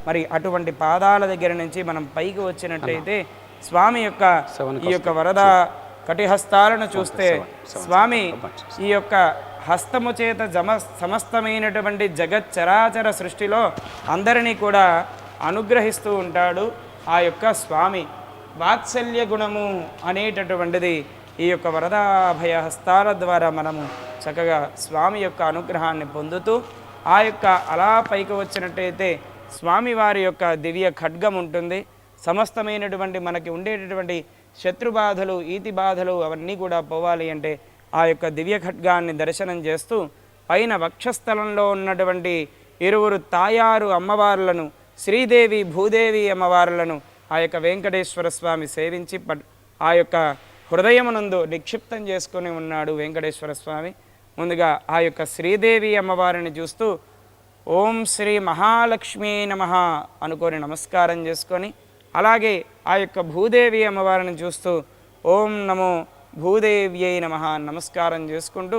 మరి అటువంటి పాదాల దగ్గర నుంచి మనం పైకి వచ్చినట్టయితే స్వామి యొక్క ఈ యొక్క వరద కటిహస్తాలను చూస్తే స్వామి ఈ యొక్క హస్తము చేత సమస్తమైనటువంటి జగచ్చరాచర సృష్టిలో అందరినీ కూడా అనుగ్రహిస్తూ ఉంటాడు. ఆ యొక్క స్వామి వాత్సల్య గుణము అనేటటువంటిది ఈ యొక్క వరదాభయ హస్తాల ద్వారా మనము చక్కగా స్వామి యొక్క అనుగ్రహాన్ని పొందుతూ ఆ యొక్క అలా పైకి వచ్చినట్టయితే స్వామివారి యొక్క దివ్య ఖడ్గం ఉంటుంది. సమస్తమైనటువంటి మనకి ఉండేటటువంటి శత్రుబాధలు ఈతి బాధలు అవన్నీ కూడా పోవాలి అంటే ఆ యొక్క దివ్య ఖడ్గాన్ని దర్శనం చేస్తూ పైన వక్షస్థలంలో ఉన్నటువంటి ఇరువురు తాయారు అమ్మవార్లను శ్రీదేవి భూదేవి అమ్మవార్లను ఆ యొక్క వెంకటేశ్వర స్వామి సేవించి ఆ యొక్క హృదయమునందు నిక్షిప్తం చేసుకొని ఉన్నాడు వెంకటేశ్వర స్వామి. ముందుగా ఆ యొక్క శ్రీదేవి అమ్మవారిని చూస్తూ ఓం శ్రీ మహాలక్ష్మీ నమః అనుకొని నమస్కారం చేసుకొని, అలాగే ఆ యొక్క భూదేవి అమ్మవారిని చూస్తూ ఓం నమో భూదేవ్యై నమః నమస్కారం చేసుకుంటూ